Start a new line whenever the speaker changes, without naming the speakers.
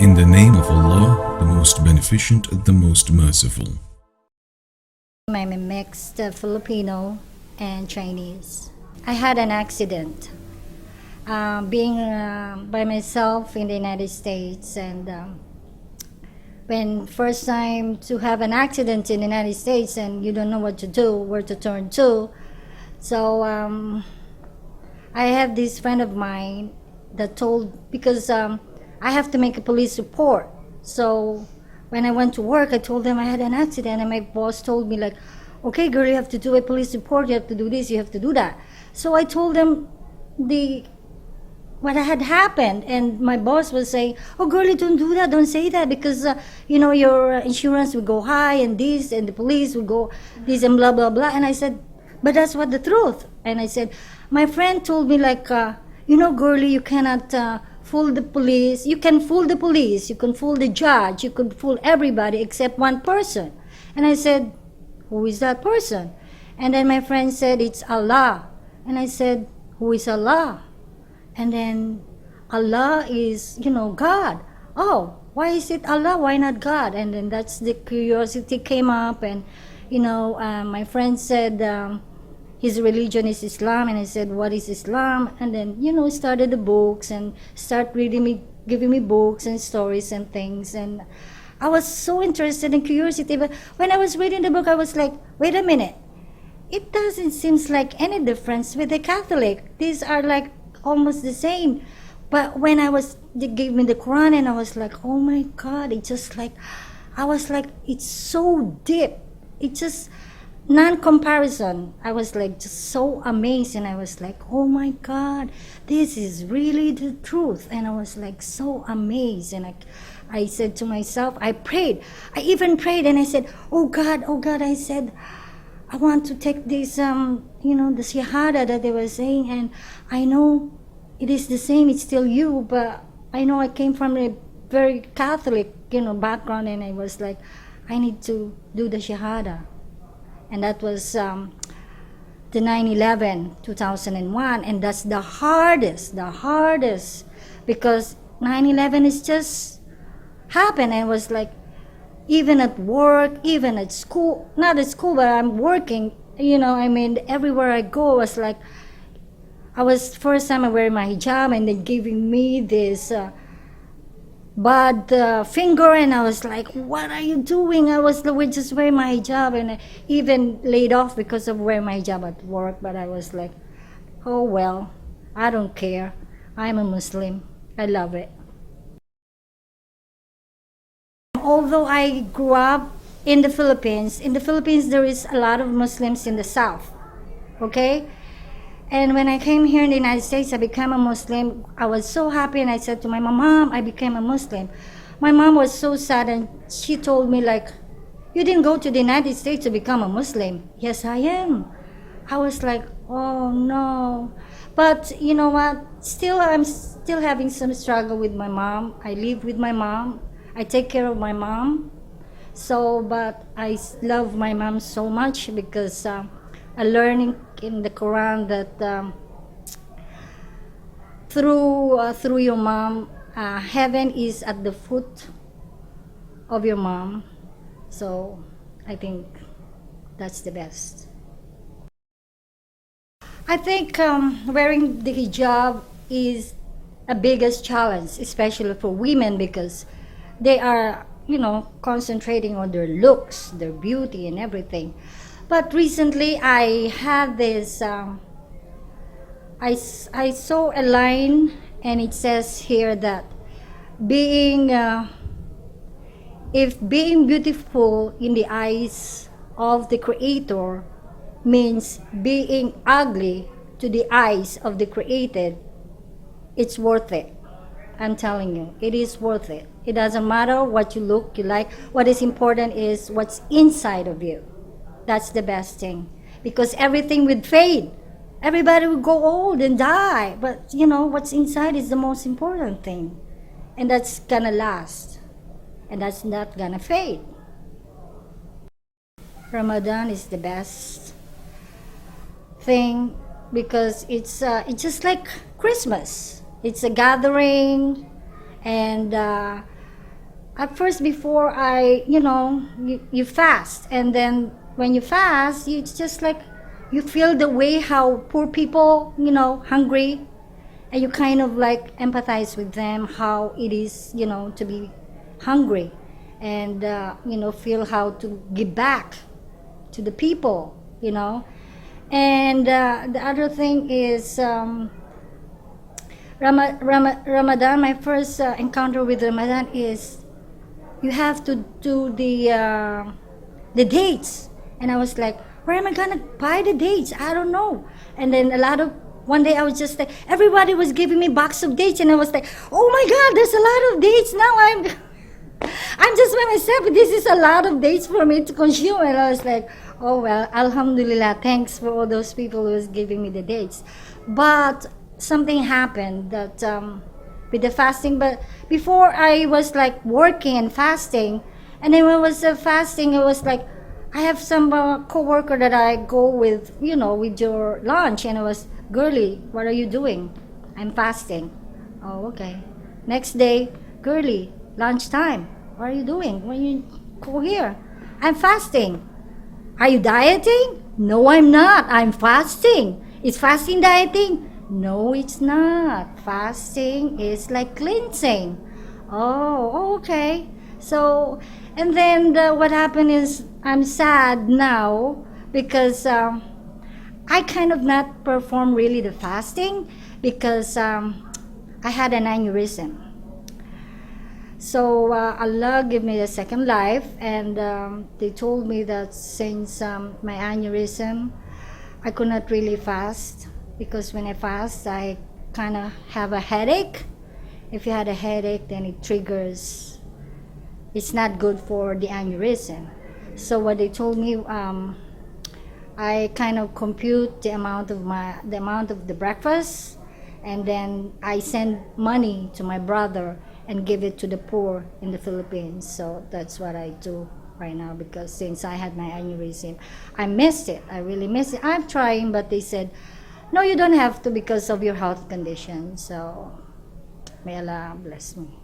In the name of Allah, the most beneficent, the most merciful.
I'm a mixed Filipino and Chinese. I had an accident being by myself in the United States, and when first time to have an accident in the United States and you don't know what to do, where to turn to. So I have this friend of mine that told, because I have to make a police report. So when I went to work, I told them I had an accident, and my boss told me like, okay girl, you have to do a police report, you have to do this, you have to do that. So I told them what had happened, and my boss was saying, oh girlie, don't do that, don't say that, because your insurance will go high, and this, and the police will go this, and blah blah blah. And I said, but that's what the truth. And I said, my friend told me like, girlie, you cannot fool the police. You can fool the police, you can fool the judge, you can fool everybody except one person. And I said, who is that person? And then my friend said, it's Allah. And I said, who is Allah? And then, Allah is, God. Oh, why is it Allah? Why not God? And then that's the curiosity came up. And, my friend said his religion is Islam. And I said, what is Islam? And then, started the books and start giving me books and stories and things. And I was so interested in curiosity. But when I was reading the book, I was like, wait a minute. It doesn't seem like any difference with the Catholic. These are like almost the same. But when they gave me the Quran, and I was like, oh my God, I was like, it's so deep. It's just non-comparison. I was like just so amazed, and I was like, oh my God, this is really the truth. And I was like so amazed, and I said to myself, I even prayed, and I said, oh God, I said, I want to take this, the shahada that they were saying, and I know it is the same, it's still you, but I know I came from a very Catholic, background, and I was like, I need to do the shahada. And that was the 9/11, 2001, and that's the hardest, because 9/11 is just happened, and it was like, even at work, even at school, not at school, but I'm working, everywhere I go, I was first time I wear my hijab, and then giving me this bad finger, and I was like, what are you doing? I was just wearing my hijab, and I even laid off because of wearing my hijab at work. But I was like, oh well, I don't care. I'm a Muslim. I love it. Although I grew up in the Philippines there is a lot of Muslims in the South, okay? And when I came here in the United States, I became a Muslim. I was so happy, and I said to my mom, I became a Muslim. My mom was so sad, and she told me like, you didn't go to the United States to become a Muslim. Yes, I am. I was like, oh no. But you know what? I'm still having some struggle with my mom. I live with my mom. I take care of my mom. But I love my mom so much, because I learning in the Quran that through your mom, heaven is at the foot of your mom. So I think that's the best. I think wearing the hijab is a biggest challenge, especially for women, because they are, concentrating on their looks, their beauty, and everything. But recently, I had this. I saw a line, and it says here that if being beautiful in the eyes of the Creator means being ugly to the eyes of the created, it's worth it. I'm telling you, it is worth it. It doesn't matter what you look, you like. What is important is what's inside of you. That's the best thing. Because everything will fade. Everybody will go old and die. But, what's inside is the most important thing. And that's gonna last. And that's not gonna fade. Ramadan is the best thing, because it's just like Christmas. It's a gathering, and at first, before I, you fast, and then when you fast, it's just like you feel the way how poor people, hungry, and you kind of like empathize with them, how it is, to be hungry, and feel how to give back to the people, and the other thing is Ramadan. My first encounter with Ramadan is you have to do the dates, and I was like, where am I gonna buy the dates? I don't know. And then one day I was just like, everybody was giving me box of dates, and I was like, oh my God, there's a lot of dates now. I'm just by myself. This is a lot of dates for me to consume, and I was like, oh well, Alhamdulillah, thanks for all those people who was giving me the dates. But something happened that with the fasting. But before I was like working and fasting, and then when I was fasting, it was like I have some co-worker that I go with, with your lunch, and I was, girly, what are you doing? I'm fasting. Oh, okay. Next day, girly, lunchtime, what are you doing? When you go here, I'm fasting. Are you dieting? No, I'm not. I'm fasting. Is fasting dieting? No, it's not. Fasting is like cleansing. Oh, okay. So, and then what happened is I'm sad now because I kind of not perform really the fasting because I had an aneurysm. So Allah gave me a second life, and they told me that since my aneurysm, I could not really fast, because when I fast, I kind of have a headache. If you had a headache, then it triggers. It's not good for the aneurysm. So what they told me, I kind of compute the amount of the breakfast, and then I send money to my brother and give it to the poor in the Philippines. So that's what I do right now, because since I had my aneurysm, I missed it. I really missed it. I'm trying, but they said, no, you don't have to because of your health condition. So may Allah bless me.